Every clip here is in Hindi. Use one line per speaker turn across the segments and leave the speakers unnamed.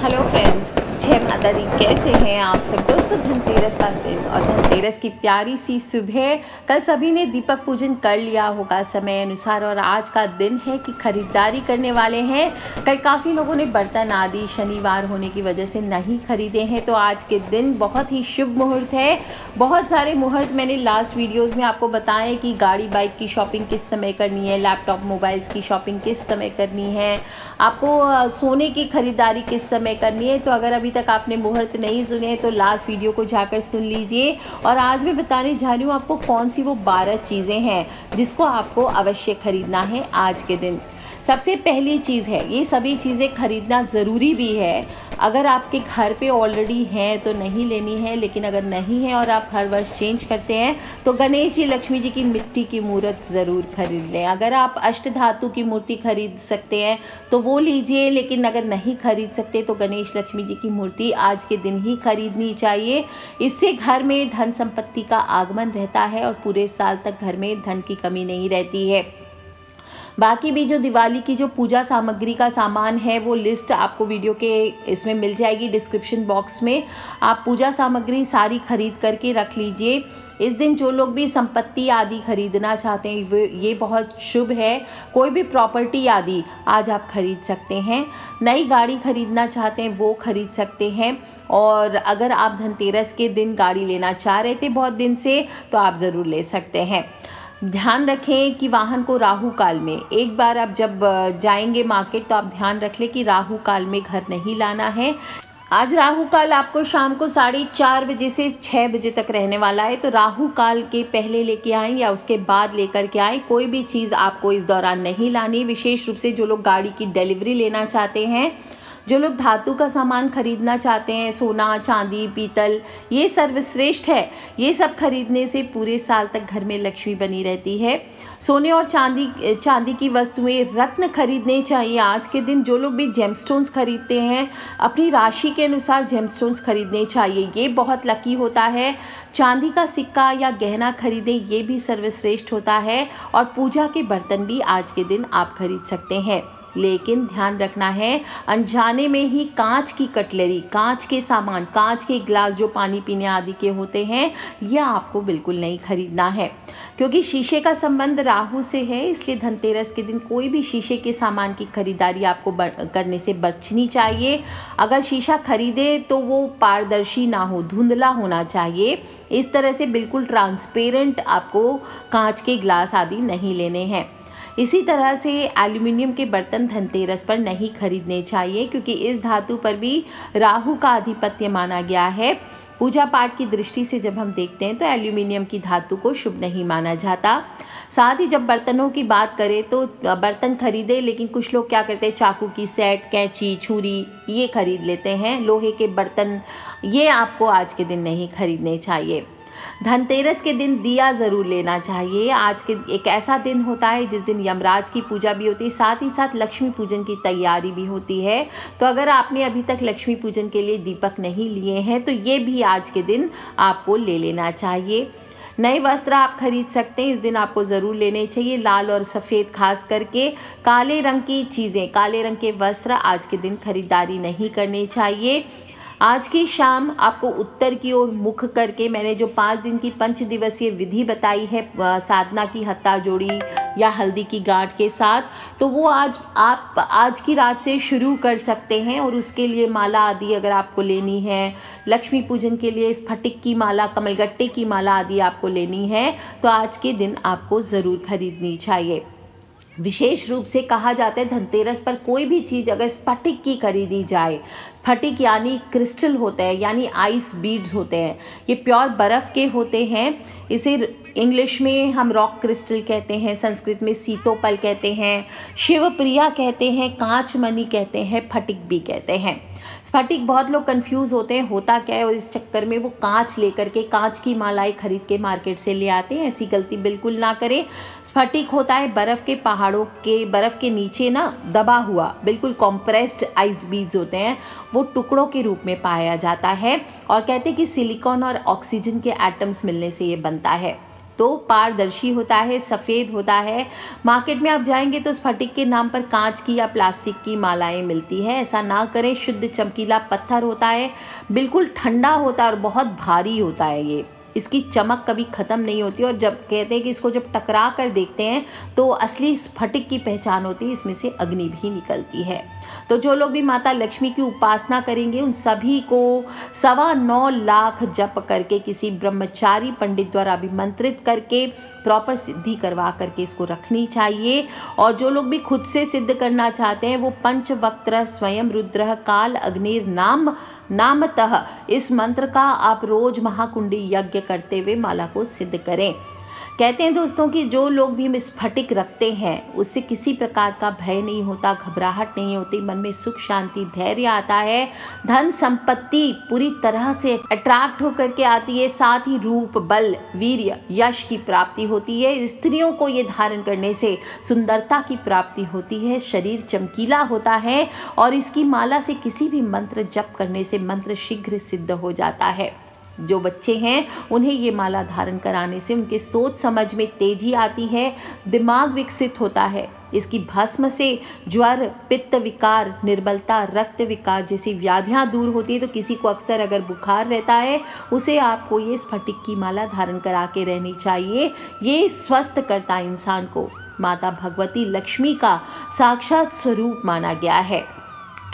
हेलो फ्रेंड्स, जय माता दी। कैसे हैं आप सब दोस्तों। धनतेरस का दिन और धनतेरस की प्यारी सी सुबह। कल सभी ने दीपक पूजन कर लिया होगा समय अनुसार और आज का दिन है कि खरीदारी करने वाले हैं। कल काफ़ी लोगों ने बर्तन आदि शनिवार होने की वजह से नहीं खरीदे हैं, तो आज के दिन बहुत ही शुभ मुहूर्त है। बहुत सारे मुहूर्त मैंने लास्ट वीडियोज़ में आपको बताएं कि गाड़ी बाइक की शॉपिंग किस समय करनी है, लैपटॉप मोबाइल्स की शॉपिंग किस समय करनी है, आपको सोने की खरीदारी किस समय करनी है। तो अगर अभी तक आपने मुहूर्त नहीं सुने तो लास्ट वीडियो को जाकर सुन लीजिए। और आज मैं बताने जा रही हूँ आपको कौन सी वो 12 चीज़ें हैं जिसको आपको अवश्य खरीदना है आज के दिन। सबसे पहली चीज़ है, ये सभी चीज़ें खरीदना ज़रूरी भी है। अगर आपके घर पे ऑलरेडी हैं तो नहीं लेनी है, लेकिन अगर नहीं है और आप हर वर्ष चेंज करते हैं तो गणेश जी लक्ष्मी जी की मिट्टी की मूर्त ज़रूर खरीद लें। अगर आप अष्ट धातु की मूर्ति खरीद सकते हैं तो वो लीजिए, लेकिन अगर नहीं खरीद सकते तो गणेश लक्ष्मी जी की मूर्ति आज के दिन ही खरीदनी चाहिए। इससे घर में धन संपत्ति का आगमन रहता है और पूरे साल तक घर में धन की कमी नहीं रहती है। बाकी भी जो दिवाली की जो पूजा सामग्री का सामान है वो लिस्ट आपको वीडियो के इसमें मिल जाएगी डिस्क्रिप्शन बॉक्स में। आप पूजा सामग्री सारी खरीद करके रख लीजिए। इस दिन जो लोग भी संपत्ति आदि खरीदना चाहते हैं ये बहुत शुभ है। कोई भी प्रॉपर्टी आदि आज आप खरीद सकते हैं। नई गाड़ी खरीदना चाहते हैं वो खरीद सकते हैं। और अगर आप धनतेरस के दिन गाड़ी लेना चाह रहे थे बहुत दिन से तो आप ज़रूर ले सकते हैं। ध्यान रखें कि वाहन को राहु काल में, एक बार आप जब जाएंगे मार्केट तो आप ध्यान रख लें कि राहु काल में घर नहीं लाना है। आज राहु काल आपको शाम को 4:30 बजे से 6 बजे तक रहने वाला है, तो राहु काल के पहले लेके आएँ या उसके बाद लेकर के आएँ। कोई भी चीज़ आपको इस दौरान नहीं लानी। विशेष रूप से जो लोग गाड़ी की डिलीवरी लेना चाहते हैं, जो लोग धातु का सामान खरीदना चाहते हैं, सोना चांदी पीतल, ये सर्वश्रेष्ठ है। ये सब खरीदने से पूरे साल तक घर में लक्ष्मी बनी रहती है। सोने और चांदी की वस्तुएं, रत्न खरीदने चाहिए आज के दिन। जो लोग भी जेमस्टोन्स खरीदते हैं अपनी राशि के अनुसार जेमस्टोन्स खरीदने चाहिए, ये बहुत लकी होता है। चांदी का सिक्का या गहना खरीदें, ये भी सर्वश्रेष्ठ होता है। और पूजा के बर्तन भी आज के दिन आप खरीद सकते हैं, लेकिन ध्यान रखना है अनजाने में ही कांच की कटलरी, कांच के सामान, कांच के गिलास जो पानी पीने आदि के होते हैं, यह आपको बिल्कुल नहीं खरीदना है। क्योंकि शीशे का संबंध राहु से है, इसलिए धनतेरस के दिन कोई भी शीशे के सामान की खरीदारी आपको करने से बचनी चाहिए। अगर शीशा खरीदे तो वो पारदर्शी ना हो, धुंधला होना चाहिए। इस तरह से बिल्कुल ट्रांसपेरेंट आपको कांच के गिलास आदि नहीं लेने हैं। इसी तरह से एल्युमिनियम के बर्तन धनतेरस पर नहीं खरीदने चाहिए, क्योंकि इस धातु पर भी राहु का आधिपत्य माना गया है। पूजा पाठ की दृष्टि से जब हम देखते हैं तो एल्युमिनियम की धातु को शुभ नहीं माना जाता। साथ ही जब बर्तनों की बात करें तो बर्तन खरीदे, लेकिन कुछ लोग क्या करते हैं, चाकू की सेट, कैंची, छुरी ये खरीद लेते हैं। लोहे के बर्तन ये आपको आज के दिन नहीं खरीदने चाहिए। धनतेरस के दिन दिया ज़रूर लेना चाहिए। आज के एक ऐसा दिन होता है जिस दिन यमराज की पूजा भी होती है, साथ ही साथ लक्ष्मी पूजन की तैयारी भी होती है। तो अगर आपने अभी तक लक्ष्मी पूजन के लिए दीपक नहीं लिए हैं तो ये भी आज के दिन आपको ले लेना चाहिए। नए वस्त्र आप खरीद सकते हैं, इस दिन आपको ज़रूर लेने चाहिए। लाल और सफ़ेद खास करके काले रंग की चीज़ें, काले रंग के वस्त्र आज के दिन खरीदारी नहीं करनी चाहिए। आज की शाम आपको उत्तर की ओर मुख करके, मैंने जो 5 दिन की 5 दिवसीय विधि बताई है साधना की हत्ता जोड़ी या हल्दी की गांठ के साथ, तो वो आप आज की रात से शुरू कर सकते हैं। और उसके लिए माला आदि अगर आपको लेनी है, लक्ष्मी पूजन के लिए स्फटिक की माला, कमलगट्टे की माला आदि आपको लेनी है तो आज के दिन आपको ज़रूर खरीदनी चाहिए। विशेष रूप से कहा जाता है धनतेरस पर कोई भी चीज़ अगर स्फटिक की खरीदी जाए, स्फटिक यानी क्रिस्टल होते हैं, यानी आइस बीड्स होते हैं, ये प्योर बर्फ़ के होते हैं। इसे इंग्लिश में हम रॉक क्रिस्टल कहते हैं, संस्कृत में सीतोपल कहते हैं, शिवप्रिया कहते हैं, कांच मणि कहते हैं, फटिक भी कहते हैं। स्फटिक बहुत लोग कंफ्यूज होते हैं होता क्या है, और इस चक्कर में वो कांच लेकर के कांच की मालाएं खरीद के मार्केट से ले आते हैं। ऐसी गलती बिल्कुल ना करें। स्फटिक होता है बर्फ़ के पहाड़ों के, बर्फ़ के नीचे ना दबा हुआ बिल्कुल कॉम्प्रेस्ड आइस बीड्स होते हैं, वो टुकड़ों के रूप में पाया जाता है। और कहते हैं कि सिलिकॉन और ऑक्सीजन के एटम्स मिलने से ये बनता है। तो पारदर्शी होता है, सफ़ेद होता है। मार्केट में आप जाएंगे तो स्फटिक के नाम पर कांच की या प्लास्टिक की मालाएं मिलती है। ऐसा ना करें। शुद्ध चमकीला पत्थर होता है, बिल्कुल ठंडा होता है और बहुत भारी होता है। ये इसकी चमक कभी ख़त्म नहीं होती और जब कहते हैं कि इसको जब टकरा कर देखते हैं तो असली स्फटिक की पहचान होती है, इसमें से अग्नि भी निकलती है। तो जो लोग भी माता लक्ष्मी की उपासना करेंगे उन सभी को 9.25 लाख जप करके किसी ब्रह्मचारी पंडित द्वारा अभिमंत्रित करके प्रॉपर सिद्धि करवा करके इसको रखनी चाहिए। और जो लोग भी खुद से सिद्ध करना चाहते हैं वो पंचवक्त्र स्वयं रुद्र काल अग्निर नामतः इस मंत्र का आप रोज महाकुंडी यज्ञ करते हुए माला को सिद्ध करें। कहते हैं दोस्तों कि जो लोग भी स्फटिक रखते हैं उससे किसी प्रकार का भय नहीं होता, घबराहट नहीं होती, मन में सुख शांति धैर्य आता है, धन संपत्ति पूरी तरह से अट्रैक्ट होकर के आती है, साथ ही रूप बल वीर्य यश की प्राप्ति होती है। स्त्रियों को ये धारण करने से सुंदरता की प्राप्ति होती है, शरीर चमकीला होता है और इसकी माला से किसी भी मंत्र जप करने से मंत्र शीघ्र सिद्ध हो जाता है। जो बच्चे हैं उन्हें ये माला धारण कराने से उनके सोच समझ में तेजी आती है, दिमाग विकसित होता है। इसकी भस्म से ज्वर, पित्त विकार, निर्बलता, रक्त विकार जैसी व्याधियां दूर होती है। तो किसी को अक्सर अगर बुखार रहता है उसे आपको ये स्फटिक की माला धारण करा के रहनी चाहिए। ये स्वस्थ करता है इंसान को। माता भगवती लक्ष्मी का साक्षात स्वरूप माना गया है।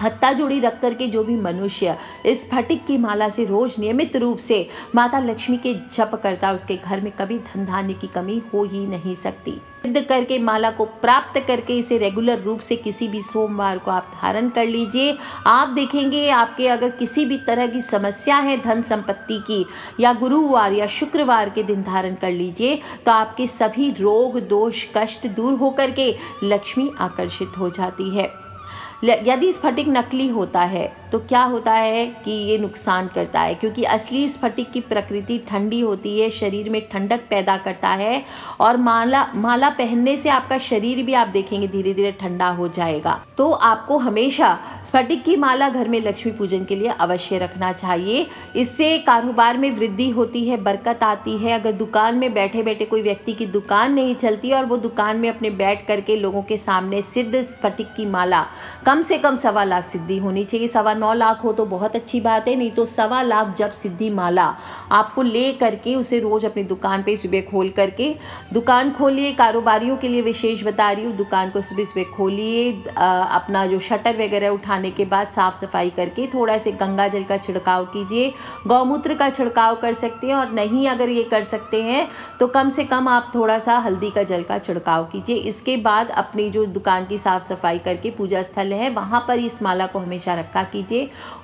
हत्ता जोड़ी रख करके जो भी मनुष्य इस स्फटिक की माला से रोज नियमित रूप से माता लक्ष्मी के जप करता है उसके घर में कभी धन धान्य की कमी हो ही नहीं सकती। सिद्ध करके माला को प्राप्त करके इसे रेगुलर रूप से किसी भी सोमवार को आप धारण कर लीजिए। आप देखेंगे आपके अगर किसी भी तरह की समस्या है धन संपत्ति की, या गुरुवार या शुक्रवार के दिन धारण कर लीजिए तो आपके सभी रोग दोष कष्ट दूर होकर के लक्ष्मी आकर्षित हो जाती है। यदि स्फटिक नकली होता है तो क्या होता है कि ये नुकसान करता है, क्योंकि असली स्फटिक की प्रकृति ठंडी होती है, शरीर में ठंडक पैदा करता है और माला पहनने से आपका शरीर भी आप देखेंगे धीरे धीरे ठंडा हो जाएगा। तो आपको हमेशा स्फटिक की माला घर में लक्ष्मी पूजन के लिए अवश्य रखना चाहिए। इससे कारोबार में वृद्धि होती है, बरकत आती है। अगर दुकान में बैठे बैठे कोई व्यक्ति की दुकान नहीं चलती और वो दुकान में अपने बैठ करके लोगों के सामने सिद्ध स्फटिक की माला, कम से कम 1.25 लाख सिद्धि होनी चाहिए। 9.25 लाख हो तो बहुत अच्छी बात है, नहीं तो 1.25 लाख जब सिद्धि माला आपको ले करके उसे रोज अपनी दुकान पे सुबह खोल करके दुकान खोलिए। कारोबारियों के लिए विशेष बता रही हूँ, दुकान को सुबह सुबह खोलिए, अपना जो शटर वगैरह उठाने के बाद साफ सफाई करके थोड़ा से गंगा जल का छिड़काव कीजिए, गौमूत्र का छिड़काव कर सकते हैं और नहीं अगर ये कर सकते हैं तो कम से कम आप थोड़ा सा हल्दी का जल का छिड़काव कीजिए। इसके बाद अपनी जो दुकान की साफ सफाई करके पूजा स्थल है वहाँ पर इस माला को हमेशा रखा कीजिए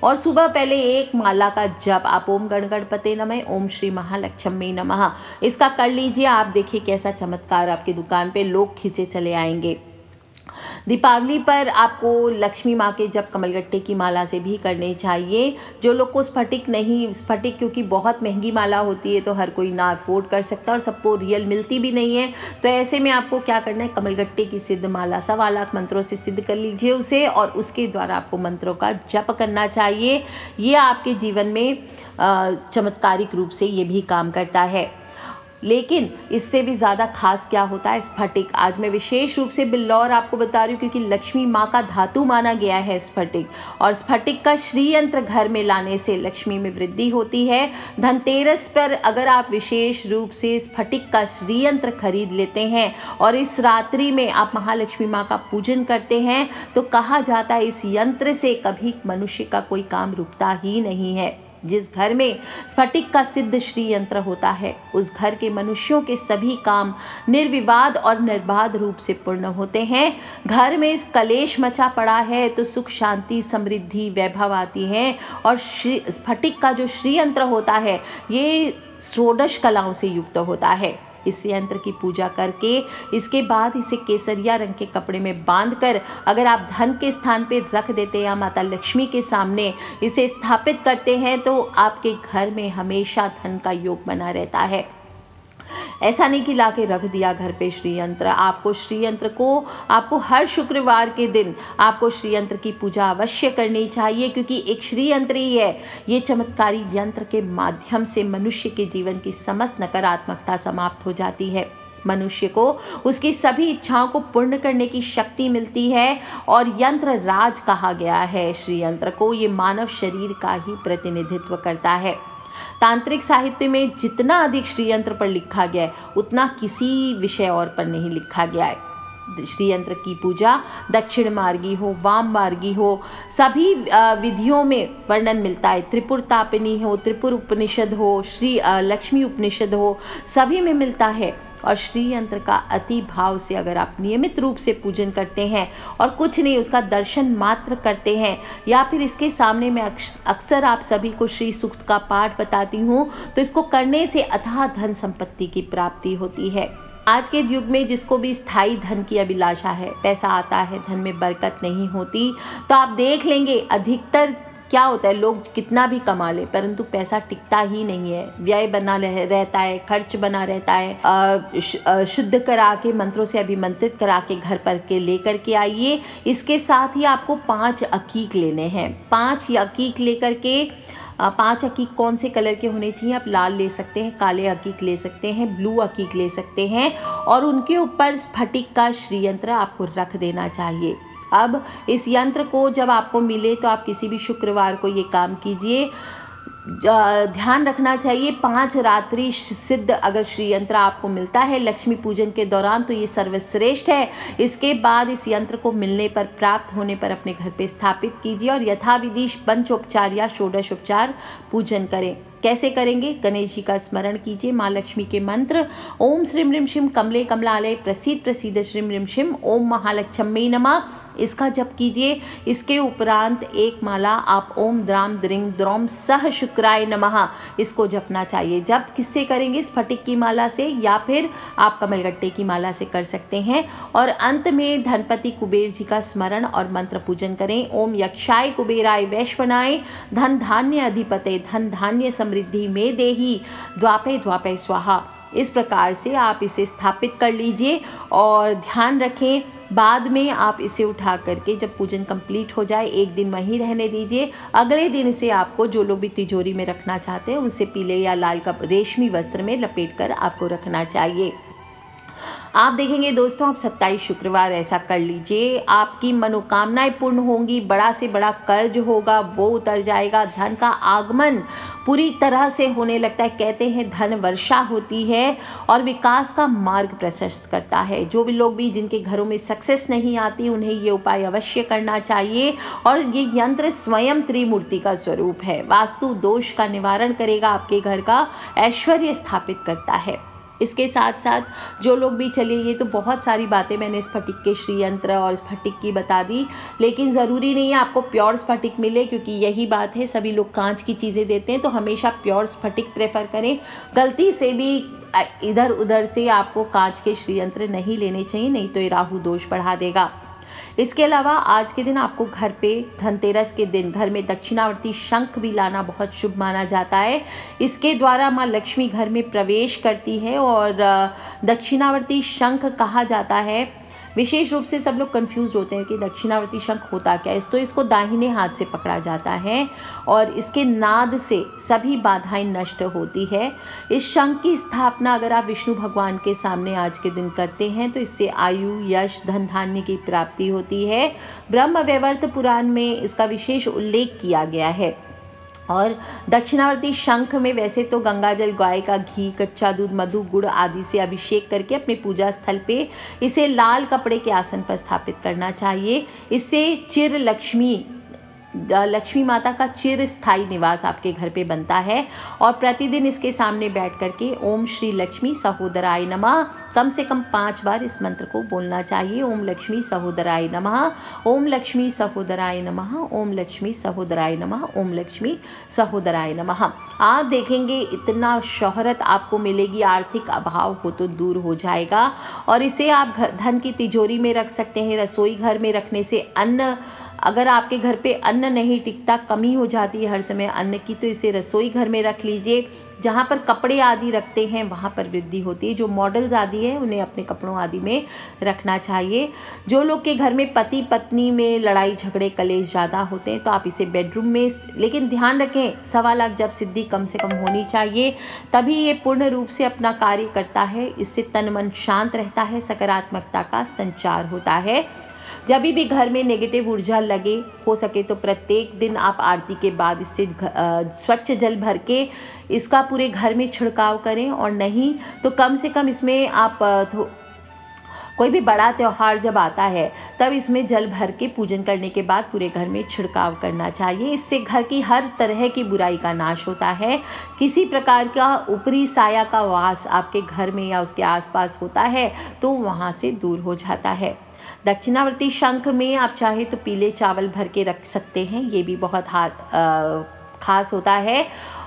और सुबह पहले एक माला का जप आप ओम गण गणपते नमः, ओम श्री महालक्ष्मी नमः इसका कर लीजिए। आप देखिए कैसा चमत्कार आपकी दुकान पे लोग खींचे चले आएंगे। दीपावली पर आपको लक्ष्मी माँ के जप कमलगट्टे की माला से भी करने चाहिए। जो लोग को स्फटिक क्योंकि बहुत महंगी माला होती है तो हर कोई ना अफोर्ड कर सकता और सबको रियल मिलती भी नहीं है, तो ऐसे में आपको क्या करना है, कमलगट्टे की सिद्ध माला 1.25 लाख मंत्रों से सिद्ध कर लीजिए उसे और उसके द्वारा आपको मंत्रों का जप करना चाहिए। ये आपके जीवन में चमत्कारिक रूप से ये भी काम करता है। लेकिन इससे भी ज़्यादा खास क्या होता है स्फटिक। आज मैं विशेष रूप से बिल्लौर आपको बता रही हूँ क्योंकि लक्ष्मी माँ का धातु माना गया है स्फटिक, और स्फटिक का श्री यंत्र घर में लाने से लक्ष्मी में वृद्धि होती है। धनतेरस पर अगर आप विशेष रूप से स्फटिक का श्री यंत्र खरीद लेते हैं और इस रात्रि में आप महालक्ष्मी माँ का पूजन करते हैं तो कहा जाता है इस यंत्र से कभी मनुष्य का कोई काम रुकता ही नहीं है। जिस घर में स्फटिक का सिद्ध श्री यंत्र होता है उस घर के मनुष्यों के सभी काम निर्विवाद और निर्बाध रूप से पूर्ण होते हैं। घर में इस कलेश मचा पड़ा है तो सुख शांति समृद्धि वैभव आती है। और स्फटिक का जो श्री यंत्र होता है ये 16 कलाओं से युक्त होता है। इस यंत्र की पूजा करके इसके बाद इसे केसरिया रंग के कपड़े में बांधकर अगर आप धन के स्थान पे रख देते हैं या माता लक्ष्मी के सामने इसे स्थापित करते हैं तो आपके घर में हमेशा धन का योग बना रहता है। ऐसा नहीं कि ला के रख दिया घर पे श्री यंत्र। आपको श्री यंत्र को आपको हर शुक्रवार के दिन आपको श्री यंत्र की पूजा अवश्य करनी चाहिए, क्योंकि एक श्री यंत्र ही है, ये चमत्कारी यंत्र के माध्यम से मनुष्य के जीवन की समस्त नकारात्मकता समाप्त हो जाती है। मनुष्य को उसकी सभी इच्छाओं को पूर्ण करने की शक्ति मिलती है और यंत्र राज कहा गया है श्री यंत्र को। ये मानव शरीर का ही प्रतिनिधित्व करता है। तांत्रिक साहित्य में जितना अधिक श्री यंत्र पर लिखा गया है उतना किसी विषय और पर नहीं लिखा गया है। श्री यंत्र की पूजा दक्षिण मार्गी हो, वाम मार्गी हो, सभी विधियों में वर्णन मिलता है। त्रिपुर तापिनी हो, त्रिपुर उपनिषद हो, श्री लक्ष्मी उपनिषद हो, सभी में मिलता है। और श्री यंत्र का अति भाव से अगर आप नियमित रूप से पूजन करते हैं और कुछ नहीं उसका दर्शन मात्र करते हैं, या फिर इसके सामने मैं अक्सर आप सभी को श्री सूक्त का पाठ बताती हूँ, तो इसको करने से अथाह धन संपत्ति की प्राप्ति होती है। आज के युग में जिसको भी स्थायी धन की अभिलाषा है, पैसा आता है, धन में बरकत नहीं होती, तो आप देख लेंगे अधिकतर क्या होता है, लोग कितना भी कमा ले परंतु पैसा टिकता ही नहीं है। व्यय बना रहता है, खर्च बना रहता है। शुद्ध करा के मंत्रों से अभिमंत्रित करा के घर पर के लेकर के आइए। इसके साथ ही आपको 5 अकीक लेने हैं। 5 अकीक लेकर के 5 अकीक कौन से कलर के होने चाहिए? आप लाल ले सकते हैं, काले अकीक ले सकते हैं, ब्लू अकीक ले सकते हैं, और उनके ऊपर स्फटिक का श्री यंत्र आपको रख देना चाहिए। अब इस यंत्र को जब आपको मिले तो आप किसी भी शुक्रवार को ये काम कीजिए। ध्यान रखना चाहिए 5 रात्रि सिद्ध अगर श्री यंत्र आपको मिलता है लक्ष्मी पूजन के दौरान तो ये सर्वश्रेष्ठ है। इसके बाद इस यंत्र को मिलने पर, प्राप्त होने पर अपने घर पे स्थापित कीजिए और यथाविधि पंचोपचार या षोडशोपचार पूजन करें। कैसे करेंगे? गणेश जी का स्मरण कीजिए, माँ लक्ष्मी के मंत्र ओम श्रीम ह्रीम शिम कमले कमलालय प्रसीद प्रसीद श्रीम ह्रीम शिम ओम महालक्ष्मी नमः, इसका जप कीजिए। इसके उपरांत एक माला आप ओम द्राम द्रिंग द्रोम सह शुक्राय नमः इसको जपना चाहिए। जप किससे करेंगे? स्फटिक की माला से या फिर आप कमलगट्टे की माला से कर सकते हैं। और अंत में धनपति कुबेर जी का स्मरण और मंत्र पूजन करें। ओम यक्षाय कुबेराय वैश्वनाय धन धान्य अधिपते धन धान्य समृद्धि में देही द्वापे द्वापे स्वाहा। इस प्रकार से आप इसे स्थापित कर लीजिए और ध्यान रखें बाद में आप इसे उठा करके जब पूजन कंप्लीट हो जाए 1 दिन वहीं रहने दीजिए। अगले दिन इसे आपको, जो लोग भी तिजोरी में रखना चाहते हैं, उसे पीले या लाल रेशमी वस्त्र में लपेटकर आपको रखना चाहिए। आप देखेंगे दोस्तों, आप 27 शुक्रवार ऐसा कर लीजिए, आपकी मनोकामनाएं पूर्ण होंगी। बड़ा से बड़ा कर्ज होगा वो उतर जाएगा, धन का आगमन पूरी तरह से होने लगता है। कहते हैं धन वर्षा होती है और विकास का मार्ग प्रशस्त करता है। जो भी लोग भी जिनके घरों में सक्सेस नहीं आती उन्हें ये उपाय अवश्य करना चाहिए। और ये यंत्र स्वयं त्रिमूर्ति का स्वरूप है, वास्तु दोष का निवारण करेगा, आपके घर का ऐश्वर्य स्थापित करता है। इसके साथ साथ जो लोग भी, चलिए ये तो बहुत सारी बातें मैंने स्फटिक के श्री यंत्र और स्फटिक की बता दी, लेकिन ज़रूरी नहीं है आपको प्योर स्फटिक मिले, क्योंकि यही बात है सभी लोग कांच की चीज़ें देते हैं। तो हमेशा प्योर स्फटिक प्रेफर करें। गलती से भी इधर उधर से आपको कांच के श्री यंत्र नहीं लेने चाहिए, नहीं तो ये राहु दोष बढ़ा देगा। इसके अलावा आज के दिन आपको घर पे धनतेरस के दिन घर में दक्षिणावर्ती शंख भी लाना बहुत शुभ माना जाता है। इसके द्वारा माँ लक्ष्मी घर में प्रवेश करती है और दक्षिणावर्ती शंख कहा जाता है। विशेष रूप से सब लोग कंफ्यूज होते हैं कि दक्षिणावर्ती शंख होता क्या है। तो इसको दाहिने हाथ से पकड़ा जाता है और इसके नाद से सभी बाधाएं नष्ट होती है। इस शंख की स्थापना अगर आप विष्णु भगवान के सामने आज के दिन करते हैं तो इससे आयु, यश, धन धान्य की प्राप्ति होती है। ब्रह्म वैवर्त पुराण में इसका विशेष उल्लेख किया गया है। और दक्षिणावर्ती शंख में वैसे तो गंगाजल, गाय का घी, कच्चा दूध, मधु, गुड़ आदि से अभिषेक करके अपने पूजा स्थल पे इसे लाल कपड़े के आसन पर स्थापित करना चाहिए। इससे चिर लक्ष्मी माता का चिर स्थायी निवास आपके घर पे बनता है। और प्रतिदिन इसके सामने बैठ करके ओम श्री लक्ष्मी सहोदराय नमः कम से कम 5 बार इस मंत्र को बोलना चाहिए। ओम लक्ष्मी सहोदराय नमः, ओम लक्ष्मी सहोदराय नमः, ओम लक्ष्मी सहोदराय नमः, ओम लक्ष्मी सहोदराय नमः। आप देखेंगे इतना शोहरत आपको मिलेगी, आर्थिक अभाव हो तो दूर हो जाएगा। और इसे आप धन की तिजोरी में रख सकते हैं। रसोई घर में रखने से अन्न अगर आपके घर पे अन्न नहीं टिकता, कमी हो जाती है हर समय अन्न की, तो इसे रसोई घर में रख लीजिए। जहाँ पर कपड़े आदि रखते हैं वहाँ पर वृद्धि होती है। जो मॉडल्स आदि हैं उन्हें अपने कपड़ों आदि में रखना चाहिए। जो लोग के घर में पति पत्नी में लड़ाई झगड़े कलेश ज़्यादा होते हैं तो आप इसे बेडरूम में, लेकिन ध्यान रखें 1.25 जप सिद्धि कम से कम होनी चाहिए, तभी ये पूर्ण रूप से अपना कार्य करता है। इससे तन मन शांत रहता है, सकारात्मकता का संचार होता है। जब भी घर में नेगेटिव ऊर्जा लगे, हो सके तो प्रत्येक दिन आप आरती के बाद इससे स्वच्छ जल भर के इसका पूरे घर में छिड़काव करें, और नहीं तो कम से कम इसमें आप कोई भी बड़ा त्यौहार जब आता है तब इसमें जल भर के पूजन करने के बाद पूरे घर में छिड़काव करना चाहिए। इससे घर की हर तरह की बुराई का नाश होता है। किसी प्रकार का ऊपरी साया का वास आपके घर में या उसके आसपास होता है तो वहाँ से दूर हो जाता है। दक्षिणावर्ती शंख में आप चाहे तो पीले चावल भर के रख सकते हैं, ये भी बहुत खास होता है।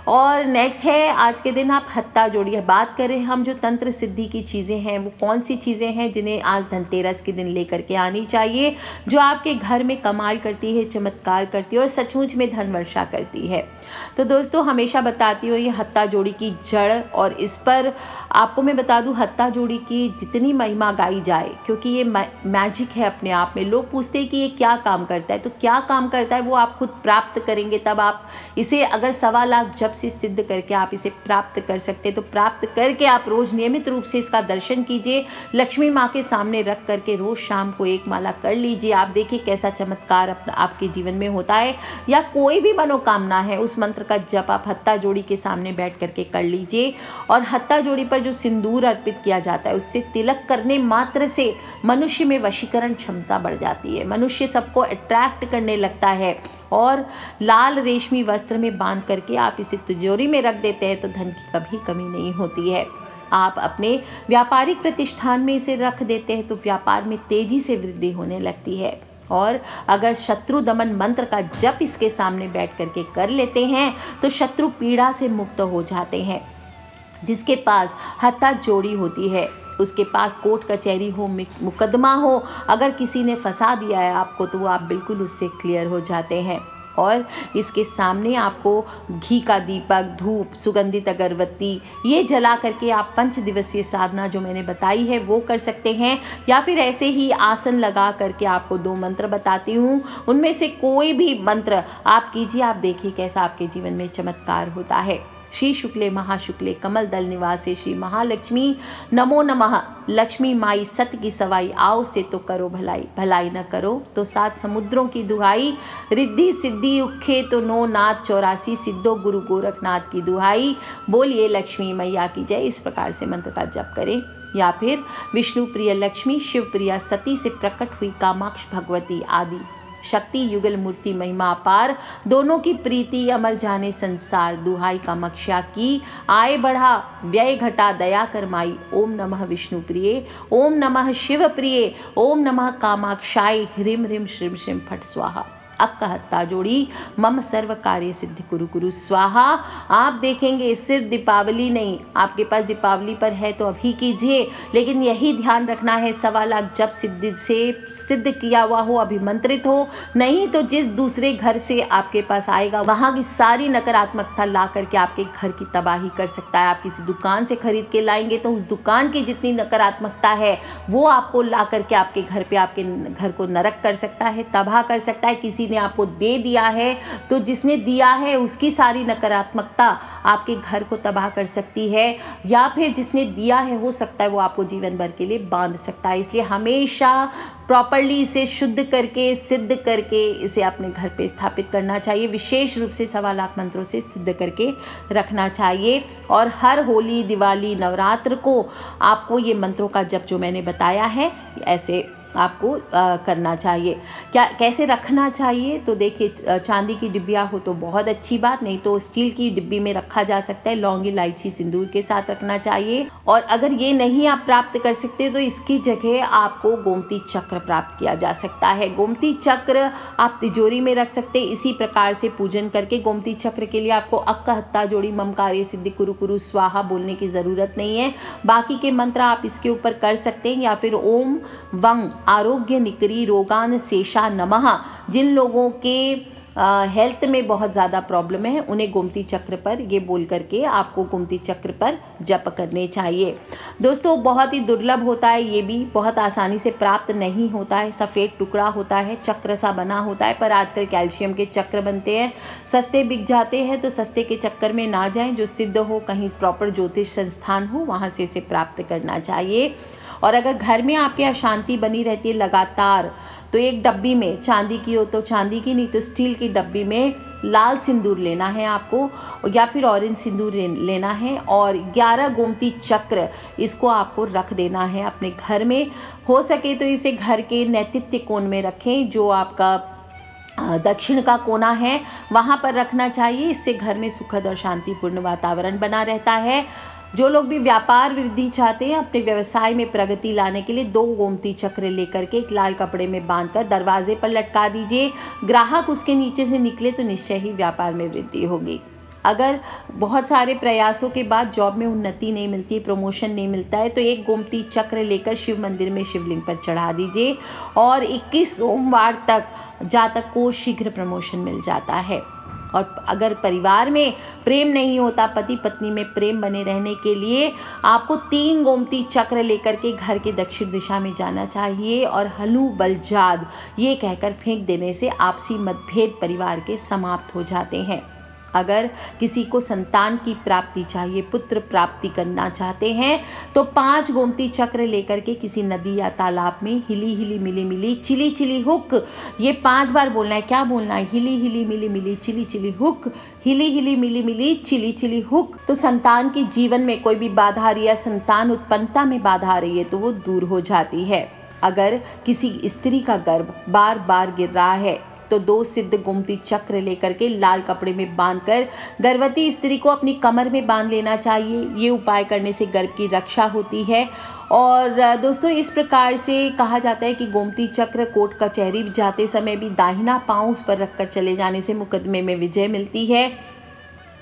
और नेक्स्ट है आज के दिन आप हत्ता जोड़िए। बात करें हम जो तंत्र सिद्धि की चीज़ें हैं वो कौन सी चीज़ें हैं जिन्हें आज धनतेरस के दिन लेकर के आनी चाहिए, जो आपके घर में कमाल करती है, चमत्कार करती है और सचमुच में धन वर्षा करती है। तो दोस्तों हमेशा बताती हूँ ये हत्ता जोड़ी की जड़, और इस पर आपको मैं बता दूँ हत्ता जोड़ी की जितनी महिमा गाई जाए, क्योंकि ये मैजिक है अपने आप में। लोग पूछते हैं कि ये क्या काम करता है, तो क्या काम करता है वो आप खुद प्राप्त करेंगे तब आप इसे, अगर 1.25 जप से सिद्ध करके आप इसे प्राप्त कर सकते हैं तो प्राप्त करके आप रोज नियमित रूप से इसका दर्शन कीजिए। लक्ष्मी माँ के सामने रख करके रोज शाम को 1 माला कर लीजिए। आप देखिए कैसा चमत्कार आपके जीवन में होता है। या कोई भी मनोकामना है उस मंत्र का जप आप हत्ता जोड़ी के सामने बैठ करके कर लीजिए। और हत्ता जोड़ी पर जो सिंदूर अर्पित किया जाता है उससे तिलक करने मात्र से मनुष्य में वशीकरण क्षमता बढ़ जाती है, मनुष्य सबको अट्रैक्ट करने लगता है। और लाल रेशमी वस्त्र में बांध करके आप इसे तिजोरी में रख देते हैं तो धन की कभी कमी नहीं होती है। आप अपने व्यापारिक प्रतिष्ठान में इसे रख देते हैं तो व्यापार में तेजी से वृद्धि होने लगती है। और अगर शत्रु दमन मंत्र का जप इसके सामने बैठ करके कर लेते हैं तो शत्रु पीड़ा से मुक्त हो जाते हैं। जिसके पास हत्ता जोड़ी होती है, उसके पास कोर्ट कचहरी हो, मुकदमा हो, अगर किसी ने फंसा दिया है आपको तो वो आप बिल्कुल उससे क्लियर हो जाते हैं। और इसके सामने आपको घी का दीपक, धूप, सुगंधित अगरबत्ती ये जला करके आप 5 दिवसीय साधना जो मैंने बताई है वो कर सकते हैं। या फिर ऐसे ही आसन लगा करके आपको 2 मंत्र बताती हूँ, उनमें से कोई भी मंत्र आप कीजिए, आप देखिए कैसा आपके जीवन में चमत्कार होता है। श्री शुक्ले महाशुक्ले कमल दल निवासे श्री महालक्ष्मी नमो नमः। लक्ष्मी माई सत्य की सवाई, आओ से तो करो भलाई, भलाई न करो तो 7 समुद्रों की दुहाई। रिद्धि सिद्धि उखे तो नो नाथ 84 सिद्धो गुरु गोरखनाथ की दुहाई। बोलिए लक्ष्मी मैया की जय। इस प्रकार से मंत्र का जप करें। या फिर विष्णु प्रिय लक्ष्मी, शिव प्रिया सती से प्रकट हुई कामाक्ष भगवती आदि शक्ति युगल मूर्ति महिमा अपार, दोनों की प्रीति अमर जाने संसार। दुहाई कामाक्षा की, आय बढ़ा व्यय घटा दया कर माई। ओम नमः विष्णु प्रिय, ओम नमः शिव प्रिय, ओम नमः कामाक्षाय। ह्रीम ह्रीम श्रीम श्रीम फट स्वाहा। अक्का हत्ता जोड़ी मम सर्व कार्य सिद्धि कुरु कुरु स्वाहा। आप देखेंगे सिर्फ दीपावली नहीं, आपके पास दीपावली पर है तो अभी कीजिए, लेकिन यही ध्यान रखना है 1.25 जप सिद्धि से सिद्ध किया हुआ हो, अभिमंत्रित हो, नहीं तो जिस दूसरे घर से आपके पास आएगा वहाँ की सारी नकारात्मकता ला करके आपके घर की तबाही कर सकता है। आप किसी दुकान से खरीद के लाएंगे तो उस दुकान की जितनी नकारात्मकता है वो आपको ला करके आपके घर पे, आपके घर को नरक कर सकता है, तबाह कर सकता है। किसी ने आपको दे दिया है तो जिसने दिया है उसकी सारी नकारात्मकता आपके घर को तबाह कर सकती है, या फिर जिसने दिया है हो सकता है वो आपको जीवन भर के लिए बांध सकता है। इसलिए हमेशा प्रॉपरली इसे शुद्ध करके, सिद्ध करके इसे अपने घर पे स्थापित करना चाहिए। विशेष रूप से 1.25 मंत्रों से सिद्ध करके रखना चाहिए। और हर होली, दिवाली, नवरात्र को आपको ये मंत्रों का जप जो मैंने बताया है ऐसे आपको करना चाहिए। क्या कैसे रखना चाहिए, तो देखिए चांदी की डिब्बिया हो तो बहुत अच्छी बात, नहीं तो स्टील की डिब्बी में रखा जा सकता है। लौंग, इलायची, सिंदूर के साथ रखना चाहिए। और अगर ये नहीं आप प्राप्त कर सकते तो इसकी जगह आपको गोमती चक्र प्राप्त किया जा सकता है। गोमती चक्र आप तिजोरी में रख सकते हैं। इसी प्रकार से पूजन करके गोमती चक्र के लिए आपको अक्का हत्ता जोड़ी मम कार्य सिद्धि कुरु कुरु स्वाहा बोलने की ज़रूरत नहीं है। बाकी के मंत्र आप इसके ऊपर कर सकते हैं, या फिर ओम वंग आरोग्य निकरी रोगान शेषा नमः। जिन लोगों के हेल्थ में बहुत ज़्यादा प्रॉब्लम है उन्हें गोमती चक्र पर ये बोल करके आपको गोमती चक्र पर जप करने चाहिए। दोस्तों बहुत ही दुर्लभ होता है, ये भी बहुत आसानी से प्राप्त नहीं होता है। सफ़ेद टुकड़ा होता है, चक्र सा बना होता है, पर आजकल कैल्शियम के चक्र बनते हैं, सस्ते बिक जाते हैं, तो सस्ते के चक्कर में ना जाएं। जो सिद्ध हो, कहीं प्रॉपर ज्योतिष संस्थान हो, वहाँ से इसे प्राप्त करना चाहिए। और अगर घर में आपके अशांति बनी रहती है लगातार, तो एक डब्बी में, चांदी की हो तो चांदी की, नहीं तो स्टील की डब्बी में लाल सिंदूर लेना है आपको, या फिर ऑरेंज सिंदूर लेना है, और 11 गोमती चक्र इसको आपको रख देना है अपने घर में। हो सके तो इसे घर के नैऋत्य कोण में रखें, जो आपका दक्षिण का कोना है वहाँ पर रखना चाहिए। इससे घर में सुखद और शांतिपूर्ण वातावरण बना रहता है। जो लोग भी व्यापार वृद्धि चाहते हैं, अपने व्यवसाय में प्रगति लाने के लिए 2 गोमती चक्र लेकर के एक लाल कपड़े में बांधकर दरवाजे पर लटका दीजिए। ग्राहक उसके नीचे से निकले तो निश्चय ही व्यापार में वृद्धि होगी। अगर बहुत सारे प्रयासों के बाद जॉब में उन्नति नहीं मिलती, प्रमोशन नहीं मिलता है, तो एक गोमती चक्र लेकर शिव मंदिर में शिवलिंग पर चढ़ा दीजिए और 21 सोमवार तक जातक को शीघ्र प्रमोशन मिल जाता है। और अगर परिवार में प्रेम नहीं होता, पति पत्नी में प्रेम बने रहने के लिए आपको 3 गोमती चक्र लेकर के घर के दक्षिण दिशा में जाना चाहिए और हनु बलजाद ये कहकर फेंक देने से आपसी मतभेद परिवार के समाप्त हो जाते हैं। अगर किसी को संतान की प्राप्ति चाहिए, पुत्र प्राप्ति करना चाहते हैं, तो 5 गोमती चक्र लेकर के किसी नदी या तालाब में हिली हिली मिली मिली चिली चिली हुक, ये 5 बार बोलना है। क्या बोलना है? हिली हिली मिली मिली चिली चिली हुक, हिली हिली मिली मिली चिली चिली हुक। तो संतान के जीवन में कोई भी बाधा आ रही है, संतान उत्पन्नता में बाधा आ रही है, तो वो दूर हो जाती है। अगर किसी स्त्री का गर्भ बार बार गिर रहा है, तो 2 सिद्ध गोमती चक्र लेकर के लाल कपड़े में बांधकर गर्भवती स्त्री को अपनी कमर में बांध लेना चाहिए। ये उपाय करने से गर्भ की रक्षा होती है। और दोस्तों इस प्रकार से कहा जाता है कि गोमती चक्र कोर्ट कचहरी जाते समय भी दाहिना पांव उस पर रखकर चले जाने से मुकदमे में विजय मिलती है।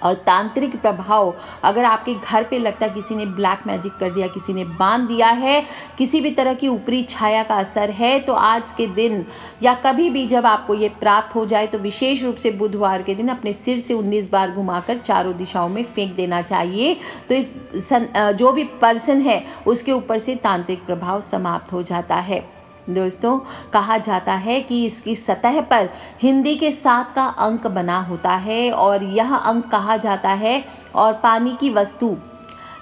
और तांत्रिक प्रभाव अगर आपके घर पे लगता है किसी ने ब्लैक मैजिक कर दिया, किसी ने बांध दिया है, किसी भी तरह की ऊपरी छाया का असर है, तो आज के दिन या कभी भी जब आपको ये प्राप्त हो जाए, तो विशेष रूप से बुधवार के दिन अपने सिर से 19 बार घुमाकर चारों दिशाओं में फेंक देना चाहिए। तो जो भी पर्सन है उसके ऊपर से तांत्रिक प्रभाव समाप्त हो जाता है। दोस्तों कहा जाता है कि इसकी सतह पर हिंदी के 7 का अंक बना होता है और यह अंक कहा जाता है, और पानी की वस्तु,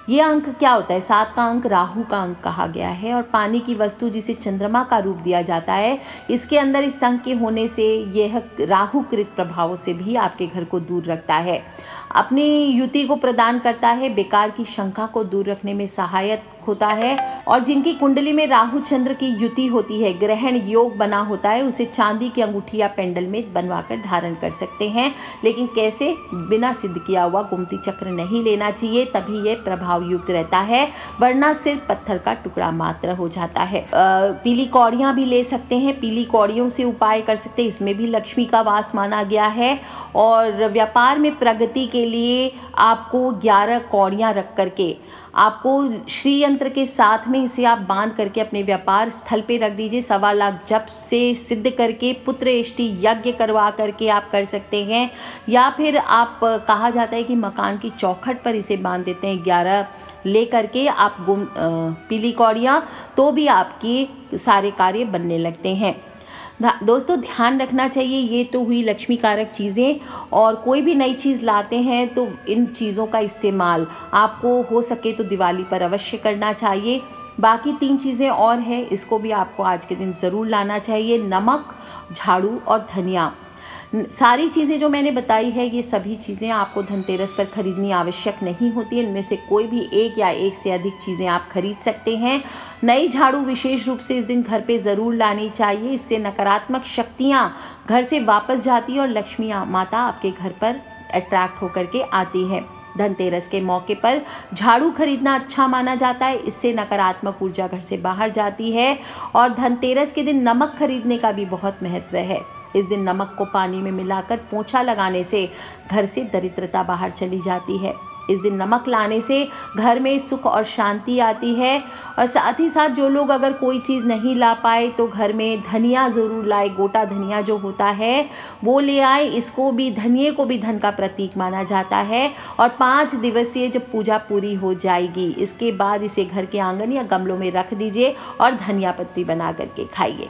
ये अंक क्या होता है? 7 का अंक राहु का अंक कहा गया है, और पानी की वस्तु जिसे चंद्रमा का रूप दिया जाता है, इसके अंदर इस अंक के होने से यह राहुकृत प्रभावों से भी आपके घर को दूर रखता है, अपनी युति को प्रदान करता है, बेकार की शंका को दूर रखने में सहायक होता है। और जिनकी कुंडली में राहु चंद्र की युति होती है, ग्रहण योग बना होता है, उसे चांदी की अंगूठी या पेंडल में बनवाकर धारण कर सकते हैं। लेकिन कैसे? बिना सिद्ध किया हुआ गोमती चक्र नहीं लेना चाहिए, तभी ये प्रभाव युक्त रहता है, वरना सिर्फ पत्थर का टुकड़ा मात्र हो जाता है। पीली कौड़ियाँ भी ले सकते हैं, पीली कौड़ियों से उपाय कर सकते हैं, इसमें भी लक्ष्मी का वास माना गया है। और व्यापार में प्रगति के लिए आपको 11 कौड़ियाँ रख करके आपको श्री यंत्र के साथ में इसे आप बांध करके अपने व्यापार स्थल पे रख दीजिए। 1.25 लाख जप से सिद्ध करके पुत्र एष्टि यज्ञ करवा करके आप कर सकते हैं, या फिर आप कहा जाता है कि मकान की चौखट पर इसे बांध देते हैं 11 ले करके आप पीली कौड़ियाँ, तो भी आपके सारे कार्य बनने लगते हैं। दोस्तों ध्यान रखना चाहिए, ये तो हुई लक्ष्मी कारक चीज़ें, और कोई भी नई चीज़ लाते हैं तो इन चीज़ों का इस्तेमाल आपको हो सके तो दिवाली पर अवश्य करना चाहिए। बाकी 3 चीज़ें और हैं, इसको भी आपको आज के दिन ज़रूर लाना चाहिए। नमक, झाड़ू और धनिया। सारी चीज़ें जो मैंने बताई है, ये सभी चीज़ें आपको धनतेरस पर खरीदनी आवश्यक नहीं होती है। इनमें से कोई भी एक या एक से अधिक चीज़ें आप खरीद सकते हैं। नई झाड़ू विशेष रूप से इस दिन घर पे ज़रूर लानी चाहिए, इससे नकारात्मक शक्तियाँ घर से वापस जाती है और लक्ष्मी माता आपके घर पर अट्रैक्ट होकर के आती है। धनतेरस के मौके पर झाड़ू खरीदना अच्छा माना जाता है, इससे नकारात्मक ऊर्जा घर से बाहर जाती है। और धनतेरस के दिन नमक खरीदने का भी बहुत महत्व है। इस दिन नमक को पानी में मिलाकर पोंछा लगाने से घर से दरिद्रता बाहर चली जाती है। इस दिन नमक लाने से घर में सुख और शांति आती है। और साथ ही साथ जो लोग अगर कोई चीज़ नहीं ला पाए तो घर में धनिया ज़रूर लाए, गोटा धनिया जो होता है वो ले आए। इसको भी, धनिये को भी धन का प्रतीक माना जाता है। और 5 दिवसीय जब पूजा पूरी हो जाएगी, इसके बाद इसे घर के आंगन या गमलों में रख दीजिए और धनिया पत्ती बना करके खाइए।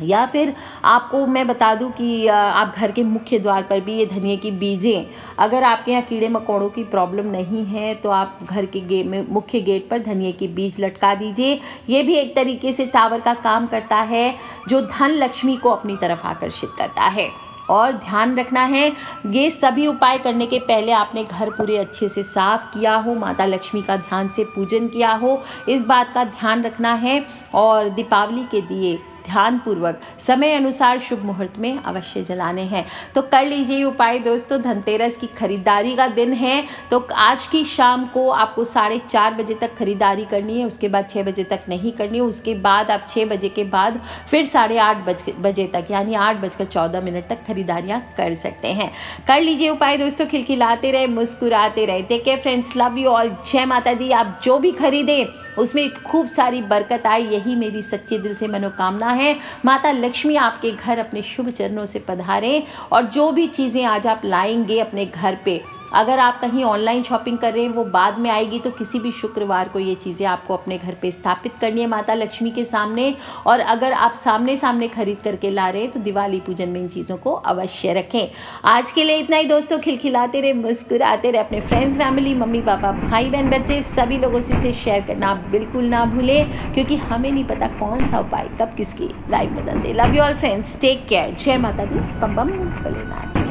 या फिर आपको मैं बता दूं कि आप घर के मुख्य द्वार पर भी ये धनिए की बीजें, अगर आपके यहाँ कीड़े मकोड़ों की प्रॉब्लम नहीं है तो आप घर के मुख्य गेट पर धनिए की बीज लटका दीजिए। ये भी एक तरीके से टावर का काम करता है जो धन लक्ष्मी को अपनी तरफ आकर्षित करता है। और ध्यान रखना है, ये सभी उपाय करने के पहले आपने घर पूरे अच्छे से साफ किया हो, माता लक्ष्मी का ध्यान से पूजन किया हो, इस बात का ध्यान रखना है। और दीपावली के दिए ध्यानपूर्वक समय अनुसार शुभ मुहूर्त में अवश्य जलाने हैं। तो कर लीजिए उपाय दोस्तों। धनतेरस की खरीदारी का दिन है, तो आज की शाम को आपको 4:30 बजे तक खरीदारी करनी है, उसके बाद 6 बजे तक नहीं करनी है। उसके बाद आप 6 बजे के बाद फिर 8:30 बजे तक, यानी 8:14 तक खरीदारियाँ कर सकते हैं। कर लीजिए उपाय दोस्तों। खिलखिलाते रहे, मुस्कुराते रहे। Take care friends, love you all. जय माता दी। आप जो भी खरीदें उसमें खूब सारी बरकत आए, यही मेरी सच्चे दिल से मनोकामना है। माता लक्ष्मी आपके घर अपने शुभ चरणों से पधारें। और जो भी चीज़ें आज आप लाएंगे अपने घर पे, अगर आप कहीं ऑनलाइन शॉपिंग कर रहे हैं वो बाद में आएगी, तो किसी भी शुक्रवार को ये चीज़ें आपको अपने घर पे स्थापित करनी है माता लक्ष्मी के सामने। और अगर आप सामने सामने खरीद करके ला रहे हैं तो दिवाली पूजन में इन चीज़ों को अवश्य रखें। आज के लिए इतना ही दोस्तों। खिलखिलाते रहे, मुस्कुराते रहे। अपने फ्रेंड्स, फैमिली, मम्मी पापा, भाई बहन, बच्चे सभी लोगों से इसे शेयर करना आप बिल्कुल ना भूलें, क्योंकि हमें नहीं पता कौन सा उपाय कब किसकी लाइफ बदल दे। Love you all friends, take care. जय माता दी। बम बम भोलेनाथ।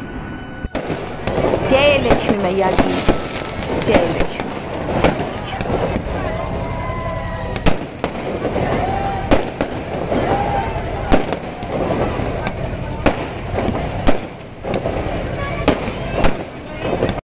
जय लक्ष्मी मैया की। जय लक्ष्मी।